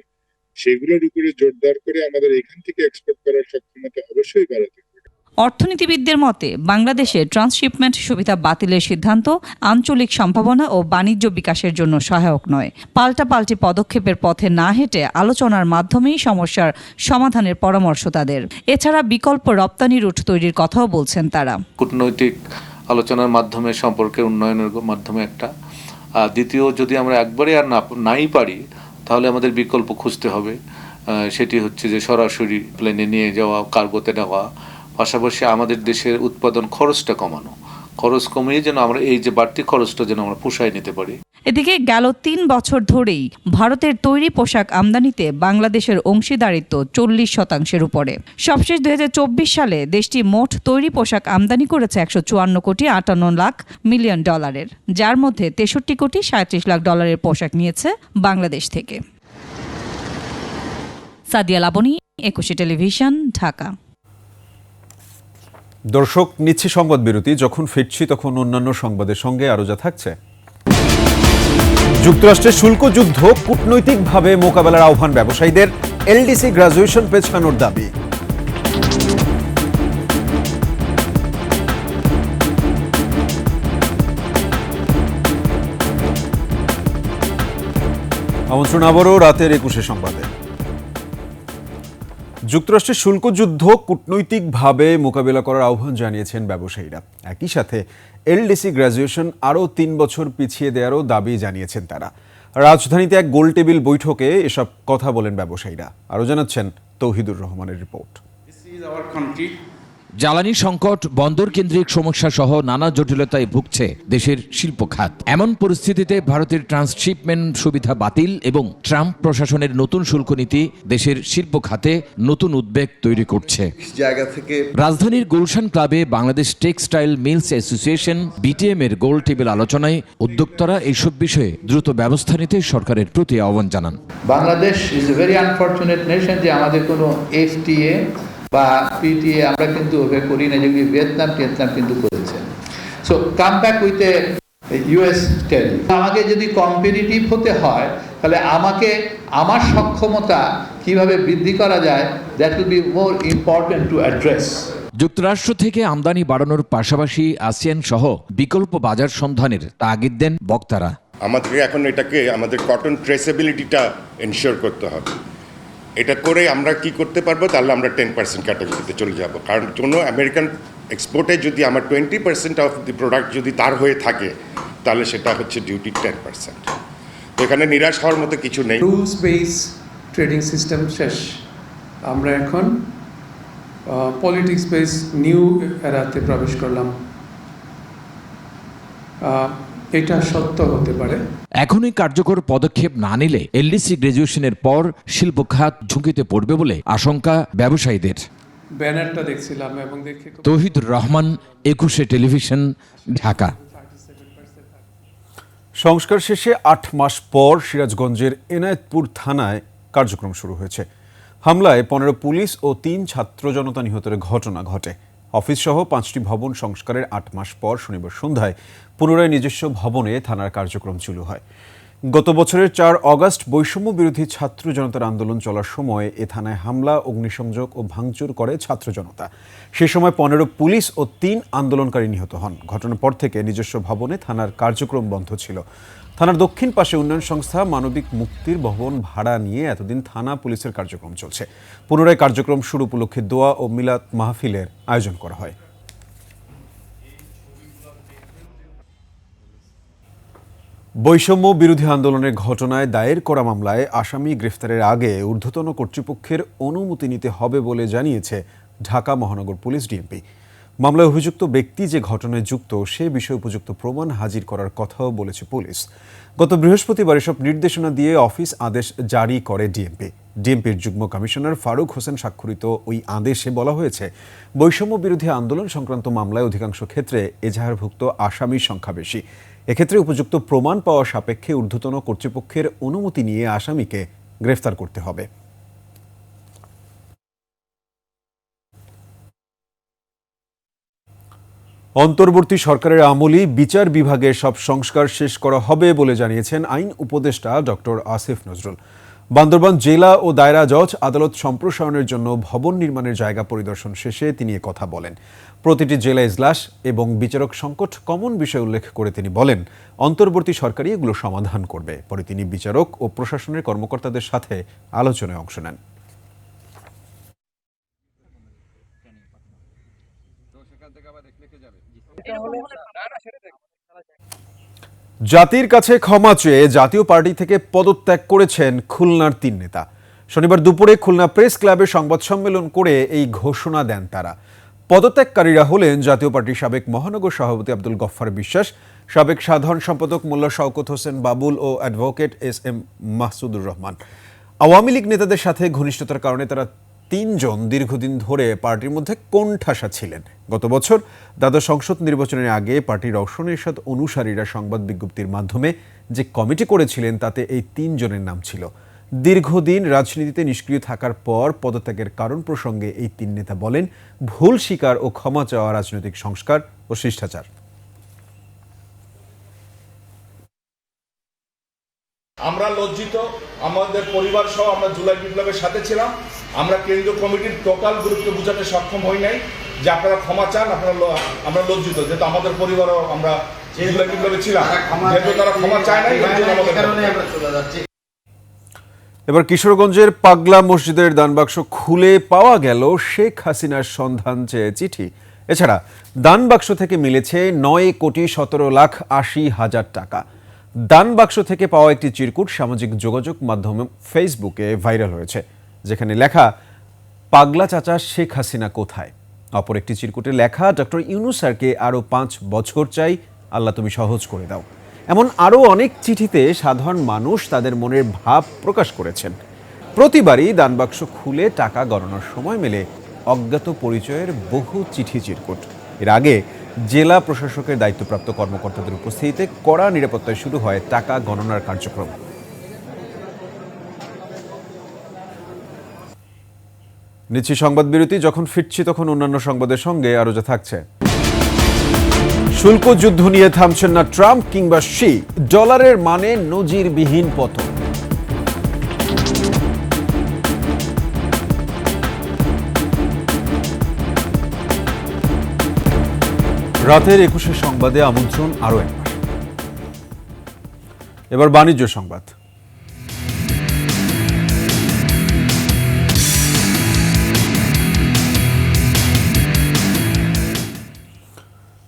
সেগুলোর উপরে জোরদার করে আমাদের এখান থেকে এক্সপোর্ট করার সক্ষমতা অবশ্যই বাড়াতে হবে। অর্থনীতিবিদদের মতে বাংলাদেশে ট্রান্সশিপমেন্ট সুবিধা বাতিলের সিদ্ধান্ত আঞ্চলিক সম্ভাবনা ও বাণিজ্য বিকাশের জন্য সহায়ক নয়। পাল্টাপাল্টি পদক্ষেপের পথে না হেঁটে আলোচনার মাধ্যমেই সমস্যার সমাধানের পরামর্শ তাদের। এছাড়া বিকল্প রপ্তানি রুট তৈরির কথাও বলছেন তারা। কূটনৈতিক আলোচনার মাধ্যমে সম্পর্কের উন্নয়নের মাধ্যমে একটা, দ্বিতীয় যদি আমরা একবারে আর নাই পারি তাহলে আমাদের বিকল্প খুঁজতে হবে। সেটি হচ্ছে যে সরাসরি প্লেনে নিয়ে যাওয়া, কার্গোতে নেওয়া, পাশাপাশি আমাদের দেশের উৎপাদন খরচটা কমানো, খরচ কমিয়ে যেন আমরা এই যে বাড়তি খরচটা যেন আমরা পোষায় নিতে পারি। এদিকে গেল 3 বছর ধরেই ভারতের তৈরি পোশাক আমদানিতে বাংলাদেশের অংশীদারিত্ব 40% উপরে। সবশেষ 2024 সালে দেশটি মোট তৈরি পোশাক আমদানি করেছে $154 কোটি 58 লাখ মিলিয়ন ডলারের, যার মধ্যে 63 কোটি 37 লাখ ডলারের পোশাক নিয়েছে বাংলাদেশ থেকে। সাদিয়া লাবনী, 21 টেলিভিশন, ঢাকা। দর্শক, নিচ্ছে সংবাদ বিরতি। যখন ফিরছি তখন অন্যান্য সংবাদের সঙ্গে আরো যা থাকছে। যুক্তরাষ্ট্রের শুল্ক যুদ্ধ কূটনৈতিকভাবে মোকাবেলার আহ্বান ব্যবসায়ীদের, এলডিসি গ্রাজুয়েশন পেছানোর দাবি। আমন্ত্রণ আবারও রাতের 21 সংবাদে। যুক্তরাষ্ট্রের শুল্ক যুদ্ধ কূটনৈতিকভাবে মোকাবেলা করার আহ্বান জানিয়েছেন ব্যবসায়ীরা। একই সাথে এলডিসি গ্র্যাজুয়েশন আরও 3 বছর পিছিয়ে দেওয়ারও দাবি জানিয়েছেন তারা। রাজধানীতে এক গোলটেবিল বৈঠকে এসব কথা বলেন ব্যবসায়ীরা। আরও জানাচ্ছেন তৌহিদুর রহমানের রিপোর্ট। জ্বালানি সংকট, বন্দর কেন্দ্রিক সমস্যা সহ নানা জটিলতায় ভুগছে দেশের শিল্প খাত। এমন পরিস্থিতিতে ভারতের ট্রান্সশিপমেন্ট সুবিধা বাতিল এবং ট্রাম্প প্রশাসনের নতুন শুল্ক নীতি দেশের শিল্প খাতে নতুন উদ্বেগ তৈরি করছে। জায়গা থেকে রাজধানীর গুলশান ক্লাবে Bangladesh textile mills association BTM এর গোল টেবিল আলোচনায় উদ্যোক্তারা এইসব বিষয়ে দ্রুত ব্যবস্থা নিতে সরকারের প্রতি আহ্বান জানান। Bangladesh is a very unfortunate nation যে আমাদের কোনো এফটিএ বা পিটিএ আমরা কিন্তু ওকে করি না, যেগুলি ভিয়েতনাম কিন্তু করেছে। So come back with a US টেরি। আমাকে যদি কম্পিটিটিভ হতে হয় তাহলে আমাকে আমার সক্ষমতা কিভাবে বৃদ্ধি করা যায়, that will be more important to address. যুক্তরাষ্ট্র থেকে আমদানি বাড়ানোর পাশাপাশি আসিয়ান সহ বিকল্প বাজার সন্ধানের তাগিদ দেন বক্তারা। আমাদের এখন এটাকে আমাদের কটন ট্রেসেবিলিটিটা এনশিওর করতে হবে। এটা করে আমরা কি করতে পারবো, তাহলে আমরা 10% ক্যাটাগরিতে চলে যাব। কারণ কোনো আমেরিকান এক্সপোর্টে যদি আমার 20% অফ দি প্রোডাক্ট যদি তার হয়ে থাকে, তাহলে সেটা হচ্ছে ডিউটি 10%। তো এখানে নিরাশ হওয়ার মতো কিছু নেই। রুলস বেস ট্রেডিং সিস্টেম শেষ, আমরা এখন পলিটিক্স বেস নিউ এরাতে প্রবেশ করলাম। এটা সত্য হতে পারে। এখনই কার্যকর পদক্ষেপ না নিলে এলডিসি গ্র্যাজুয়েশনের পর শিল্প খাত ঝুঁকিতে পড়বে বলে আশঙ্কা ব্যবসায়ীদের। ব্যানারটা দেখছিলাম এবং দেখে তৌহিদুর রহমান, 21 টেলিভিশন, ঢাকা। সংস্কার শেষে 8 মাস পর সিরাজগঞ্জের এনায়েতপুর থানায় কার্যক্রম শুরু হয়েছে। হামলায় 15 পুলিশ ও 3 ছাত্র জনতা নিহতের ঘটনা ঘটে। অফিস সহ 5টি ভবন সংস্কারের 8 মাস পর শনিবার সন্ধ্যায় পুনরায় নিজস্ব ভবনে থানার কার্যক্রম শুরু হয়। গত বছরের 4 অগস্ট বৈষম্য বিরোধী ছাত্র জনতার আন্দোলন চলার সময় এ থানায় হামলা, অগ্নিসংযোগ ও ভাঙচুর করে ছাত্র জনতা। সে সময় 15 পুলিশ ও 3 আন্দোলনকারী নিহত হন। ঘটনার পর থেকে নিজস্ব ভবনে থানার কার্যক্রম বন্ধ ছিল। থানার দক্ষিণ পাশে উন্নয়ন সংস্থা মানবিক মুক্তির ভবন ভাড়া নিয়ে এতদিন থানা পুলিশের কার্যক্রম চলছে। পুনরায় কার্যক্রম শুরু উপলক্ষে দোয়া ও মিলাদ মাহফিলের আয়োজন করা হয়। বৈষম্য বিরোধী আন্দোলনের ঘটনায় দায়ের করা মামলায় আসামি গ্রেফতারের আগে ঊর্ধ্বতন কর্তৃপক্ষের অনুমতি নিতে হবে বলে জানিয়েছে ঢাকা মহানগর পুলিশ ডিএমপি। মামলায় অভিযুক্ত ব্যক্তি যে ঘটনায় যুক্ত সে বিষয়ে উপযুক্ত প্রমাণ হাজির করার কথাও বলেছে পুলিশ। গত বৃহস্পতিবার এসব নির্দেশনা দিয়ে অফিস আদেশ জারি করে ডিএমপি। ডিএমপির যুগ্ম কমিশনার ফারুক হোসেন স্বাক্ষরিত ওই আদেশে বলা হয়েছে, বৈষম্য বিরোধী আন্দোলন সংক্রান্ত মামলায় অধিকাংশ ক্ষেত্রে এজাহারভুক্ত আসামির সংখ্যা বেশি। এক্ষেত্রে উপযুক্ত প্রমাণ পাওয়া সাপেক্ষে ঊর্ধ্বতন কর্তৃপক্ষের অনুমতি নিয়ে আসামিকে গ্রেফতার করতে হবে। অন্তর্বর্তী সরকারের আমলেই বিচার বিভাগের সব সংস্কার শেষ করা হবে বলে জানিয়েছেন আইন উপদেষ্টা ডক্টর আসিফ নজরুল। বান্দরবান জেলা ও দায়রা জজ আদালত সম্প্রসারণের জন্য ভবন নির্মাণের জায়গা পরিদর্শন শেষে তিনি কথা বলেন। প্রতিটি জেলা এজলাস এবং বিচারক সংকট কমন বিষয় উল্লেখ করে তিনি বলেন, অন্তর্বর্তী সরকারই এগুলো সমাধান করবে। পরে তিনি বিচারক ও প্রশাসনের কর্মকর্তাদের সাথে আলোচনায় অংশ নেন। জাতির কাছে ক্ষমা চেয়ে জাতীয় পার্টি থেকে পদত্যাগ করেছেন খুলনার 3 নেতা। শনিবার দুপুরে খুলনা প্রেস ক্লাবে সংবাদ সম্মেলন করে এই ঘোষণা দেন তারা। পদত্যাগকারীরা হলেন জাতীয় পার্টির সাবেক মহানগর সভাপতি আব্দুল গফফার বিশ্বাস, সাবেক সাধারণ সম্পাদক মোল্লা শওকত হোসেন বাবুল ও অ্যাডভোকেট SM মাহসুদুর রহমান। আওয়ামী লীগ নেতাদের সাথে ঘনিষ্ঠতার কারণে তারা 3 জন দীর্ঘদিন ধরে পার্টির মধ্যে কোণঠাসা ছিলেন। গত বছর দ্বাদশ সংসদ নির্বাচনের আগে পার্টির রওশন এরশাদ অনুসারীরা সংবাদ বিজ্ঞপ্তির মাধ্যমে যে কমিটি করেছিলেন তাতে এই 3 জনের নাম ছিল। দীর্ঘদিন রাজনীতিতে নিষ্ক্রিয় থাকার পর পদত্যাগের কারণ প্রসঙ্গে এই 3 নেতা বলেন, ভুল স্বীকার ও ক্ষমা চাওয়া রাজনৈতিক সংস্কার ও শিষ্টাচার। আমরা লজ্জিত, আমাদের পরিবার সহ আমরা জুলাই বিপ্লবের সাথে ছিলাম। আমরা কেন্দ্রীয় কমিটির টোটাল গ্রুপকে বোঝাতে সক্ষম হই নাই যে আপনারা ক্ষমা চান, আমরা লজ্জিত, যেহেতু আমাদের পরিবারও আমরা জুলাই বিপ্লবে ছিলাম, যেহেতু তারা ক্ষমা চায় নাই। এবার কিশোরগঞ্জের পাগলা মসজিদের দানবাক্স খুলে পাওয়া গেল শেখ হাসিনার সন্ধান চেয়ে চিঠি। এছাড়া দানবাক্স থেকে মিলেছে 9,17,80,000 টাকা। দানবাক্স থেকে পাওয়া একটি চিরকুট সামাজিক যোগাযোগ মাধ্যম ফেসবুকে ভাইরাল হয়েছে, যেখানে লেখা, পাগলা চাচা শেখ হাসিনা কোথায়। অপর একটি চিরকুটে লেখা, ডক্টর ইউনূস স্যারকে আরও 5 বছর চাই, আল্লাহ তুমি সহজ করে দাও। এমন আরও অনেক চিঠিতে সাধারণ মানুষ তাদের মনের ভাব প্রকাশ করেছেন। প্রতিবারই দানবাক্স খুলে টাকা গণনার সময় মেলে অজ্ঞাত পরিচয়ের বহু চিঠি চিরকুট। এর আগে জেলা প্রশাসকের দায়িত্বপ্রাপ্ত কর্মকর্তাদের উপস্থিতিতে কড়া নিরাপত্তায় শুরু হয় টাকা গণনার কার্যক্রম। নিচ্ছি সংবাদ বিরতি, যখন ফিরছি তখন অন্যান্য সংবাদের সঙ্গে আরও যা থাকছে। শুল্ক যুদ্ধ নিয়ে থামছেন না ট্রাম্প কিংবা শি, ডলারের মানে নজিরবিহীন পতন। রাতের 21 সংবাদে আমন্ত্রণ আরও একবার। এবার বাণিজ্য সংবাদ।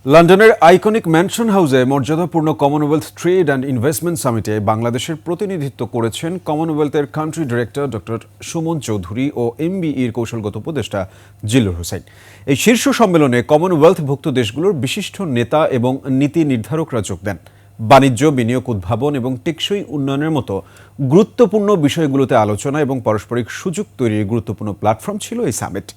লন্ডনের আইকনিক ম্যানশন হাউসে মর্যাদাপূর্ণ কমনওয়েলথ ট্রেড অ্যান্ড ইনভেস্টমেন্ট সামিটে বাংলাদেশের প্রতিনিধিত্ব করেছেন কমনওয়েলথের country director doctor Suman Chowdhury ও এমবিইর কৌশলগত উপদেষ্টা জিল্লুর হোসেন। এই শীর্ষ সম্মেলনে কমনওয়েলথভুক্ত দেশগুলোর বিশিষ্ট নেতা এবং নীতি নির্ধারকরা যোগ দেন। বাণিজ্য, বিনিয়োগ, উদ্ভাবন এবং টেকসই উন্নয়নের মতো গুরুত্বপূর্ণ বিষয়গুলোতে আলোচনা এবং পারস্পরিক সুযোগ তৈরির গুরুত্বপূর্ণ প্ল্যাটফর্ম ছিল এই summit.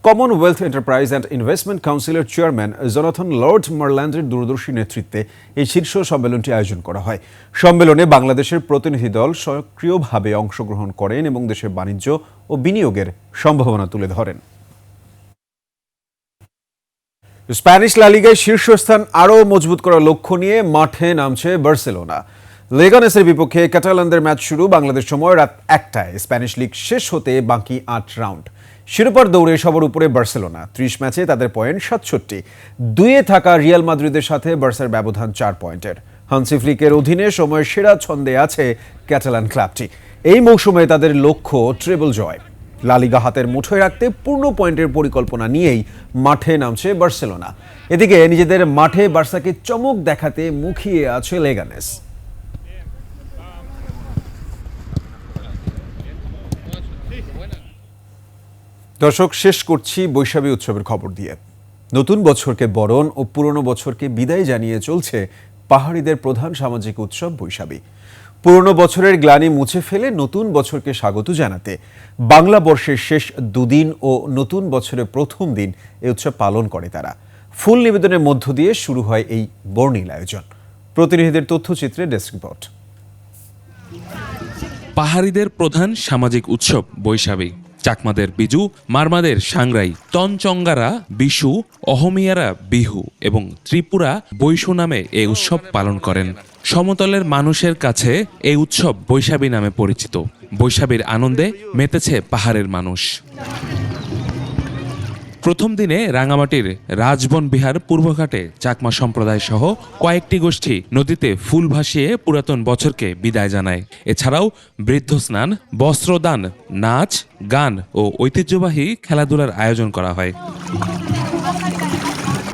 Commonwealth enterprise and investment কাউন্সিলের চেয়ারম্যান জোনাথন লর্ড মারল্যান্ডের দূরদর্শী নেতৃত্বে এই শীর্ষ সম্মেলনটি আয়োজন করা হয়। সম্মেলনে বাংলাদেশের প্রতিনিধি দল সক্রিয়ভাবে অংশগ্রহণ করেন এবং দেশের বাণিজ্য ও বিনিয়োগের সম্ভাবনা তুলে ধরেন। স্প্যানিশ লা লিগায় শীর্ষস্থান আরও মজবুত করার লক্ষ্য নিয়ে মাঠে নামছে বার্সেলোনা। লেগানেসের বিপক্ষে ক্যাটালানদের ম্যাচ শুরু বাংলাদেশ সময় রাত 1টায়। স্প্যানিশ লিগ শেষ হতে বাকি 8 রাউন্ড। শিরোপার দৌড়ে সবার উপরে বার্সেলোনা। 30 ম্যাচে তাদের পয়েন্ট 67। 2-এ থাকা রিয়াল মাদ্রিদের সাথে বার্সার ব্যবধান 4 পয়েন্টের। হান্সি ফ্লিকের অধীনে সময়ের সেরা ছন্দে আছে ক্যাটালান ক্লাবটি। এই মৌসুমে তাদের লক্ষ্য ট্রেবল জয়। লা লিগা হাতের মুঠোয় রাখতে পূর্ণ পয়েন্টের পরিকল্পনা নিয়েই মাঠে নামছে বার্সেলোনা। এদিকে নিজেদের মাঠে বার্সাকে চমক দেখাতে মুখিয়ে আছে লেগানেস। দর্শক, শেষ করছি বৈশাখী উৎসবের খবর দিয়ে। নতুন বছরকে বরণ ও পুরনো বছরকে বিদায় জানিয়ে চলছে পাহাড়িদের প্রধান সামাজিক উৎসব বৈশাখী। পুরনো বছরের গ্লানি মুছে ফেলে নতুন বছরকে স্বাগত জানাতে বাংলা বর্ষের শেষ দুদিন ও নতুন বছরের প্রথম দিন এই উৎসব পালন করে তারা। ফুল নিবেদনের মধ্য দিয়ে শুরু হয় এই বর্ণিল আয়োজন। প্রতিনিধিদের তথ্যচিত্রে ডেস্ক রিপোর্ট। পাহাড়িদের প্রধান সামাজিক উৎসব বৈশাখী। চাকমাদের বিজু, মারমাদের সাংরাই, তনচঙ্গারা বিশু, অহমিয়ারা বিহু এবং ত্রিপুরা বৈশু নামে এই উৎসব পালন করেন। সমতলের মানুষের কাছে এই উৎসব বৈশাখী নামে পরিচিত। বৈশাখীর আনন্দে মেতেছে পাহাড়ের মানুষ। প্রথম দিনে রাঙামাটির রাজবন বিহার পূর্বঘাটে চাকমা সম্প্রদায় সহ কয়েকটি গোষ্ঠী নদীতে ফুল ভাসিয়ে পুরাতন বছরকে বিদায় জানায়। এছাড়াও বৃদ্ধ স্নান, বস্ত্রদান, নাচ, গান ও ঐতিহ্যবাহী খেলাধুলার আয়োজন করা হয়।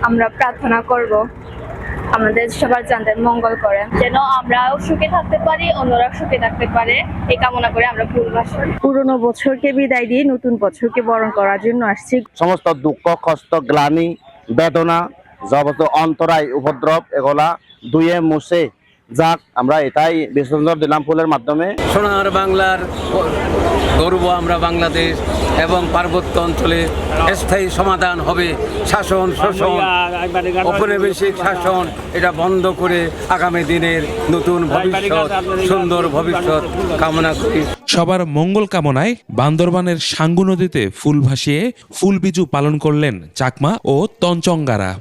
আমরা প্রার্থনা করব আমাদের সবার জানতে মঙ্গল করে, যেন আমরাও সুখে থাকতে পারি, অন্যরা সুখে থাকতে পারে, এই কামনা করে আমরা ফুল ভাসি। পুরনো বছরকে বিদায় দিয়ে নতুন বছরকে বরণ করার জন্য আসছি। সমস্ত দুঃখ, কষ্ট, গ্লানি, বেদনা, যাবতীয় অন্তরায়, উপদ্রব এগুলা ধুয়ে মুছে যাক, আমরা এটাই বিসর্জন দিলাম ফুলের মাধ্যমে। সোনার বাংলার গর্ব আমরা বাংলাদেশ, এবং পার্বত্য অঞ্চলে স্থায়ী সমাধান হবে। শাসন, শোষণ, ঔপনিবেশিক শাসন এটা বন্ধ করে আগামী দিনের নতুন ভবিষ্যৎ, সুন্দর ভবিষ্যৎ কামনা করি। সবার মঙ্গল কামনায় বান্দরবানের সাঙ্গু নদীতে ফুল ভাসিয়ে ফুল বিজু পালন করলেন চাকমা ও তনচঙ্গারা।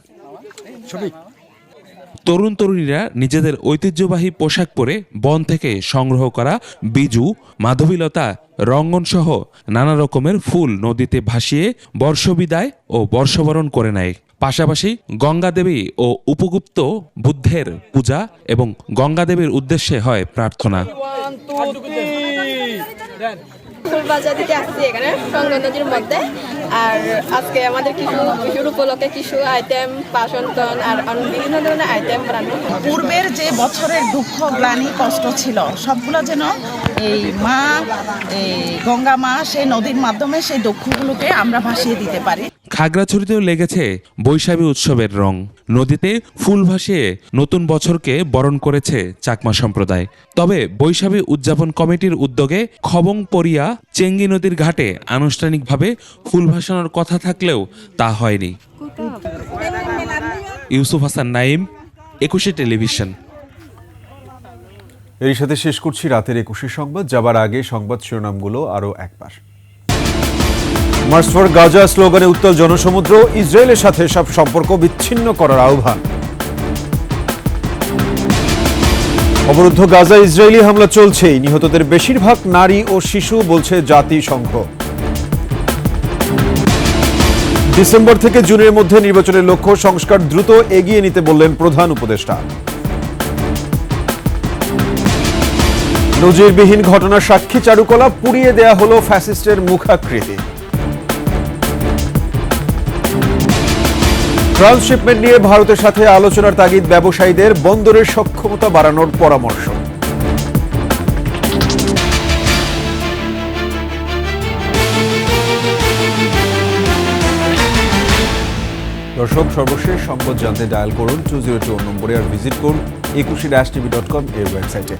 তরুণ তরুণীরা নিজেদের ঐতিহ্যবাহী পোশাক পরে বন থেকে সংগ্রহ করা বিজু, মাধবীলতা, রঙ্গন সহ নানা রকমের ফুল নদীতে ভাসিয়ে বর্ষবিদায় ও বর্ষবরণ করে নেয়। পাশাপাশি গঙ্গা দেবী ও উপগুপ্ত বুদ্ধের পূজা এবং গঙ্গা দেবীর উদ্দেশ্যে হয় প্রার্থনা। ফুলবাজার থেকে আসছি এখানে গঙ্গা নদীর মধ্যে, আর আজকে আমাদের কিছুর উপলক্ষে কিছু আইটেম, বাসন্তন আর বিভিন্ন ধরনের আইটেম বানানো। পূর্বের যে বছরের দুঃখ, গ্লানি, কষ্ট ছিল সবগুলো যেন এই মা, গঙ্গা মা সেই নদীর মাধ্যমে সেই দুঃখগুলোকে আমরা ভাসিয়ে দিতে পারি। খাগড়াছড়িতেও লেগেছে বৈশাখী উৎসবের রং। নদীতে ফুল ভাসিয়ে নতুন বছরকে বরণ করেছে চাকমা সম্প্রদায়। তবে বৈশাখী উদযাপন কমিটির উদ্যোগে খবং পরিয়া চেঙ্গি নদীর ঘাটে আনুষ্ঠানিকভাবে ফুল ভাসানোর কথা থাকলেও তা হয়নি। ইউসুফ হাসান নাইম, 21 টেলিভিশন। এর সাথে শেষ করছি রাতের 21 সংবাদ। যাবার আগে সংবাদ শিরোনামগুলো আরও একবার। মার্চ ফর গাজা স্লোগানে উত্তাল জনসমুদ্র, ইসরায়েলের সাথে সব সম্পর্ক বিচ্ছিন্ন করার আহ্বান। অবরুদ্ধ গাজা ইসরায়েলি হামলা চলছেই, নিহতদের বেশিরভাগ নারী ও শিশু বলছে জাতিসংঘ। ডিসেম্বর থেকে জুনের মধ্যে নির্বাচনের লক্ষ্য, সংস্কার দ্রুত এগিয়ে নিতে বললেন প্রধান উপদেষ্টা। নজিরবিহীন ঘটনার সাক্ষী চারুকলা, পুড়িয়ে দেয়া হলো ফ্যাসিস্টের মুখাকৃতি। ট্রান্সশিপমেন্ট নিয়ে ভারতের সাথে আলোচনার তাগিদ ব্যবসায়ীদের, বন্দরের সক্ষমতা বাড়ানোর পরামর্শ। দর্শক, সর্বশেষ সংবাদ জানতে ডায়াল করুন 202 নম্বরে আর ভিজিট করুন 21-tv.com এর ওয়েবসাইটে।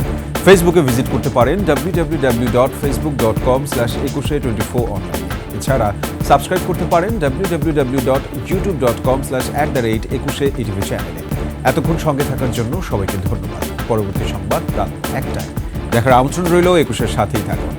ফেসবুকে ভিজিট করতে পারেন www.facebook.com/2124 অনলাইন। এছাড়া সাবস্ক্রাইব করতে পারেন www.youtube.com/@21etv চ্যানেলে। এতক্ষণ সঙ্গে থাকার জন্য সবাইকে ধন্যবাদ। পরবর্তী সংবাদ রাত 1টায় দেখার আমন্ত্রণ রইল। 21-এর সাথেই থাকুন।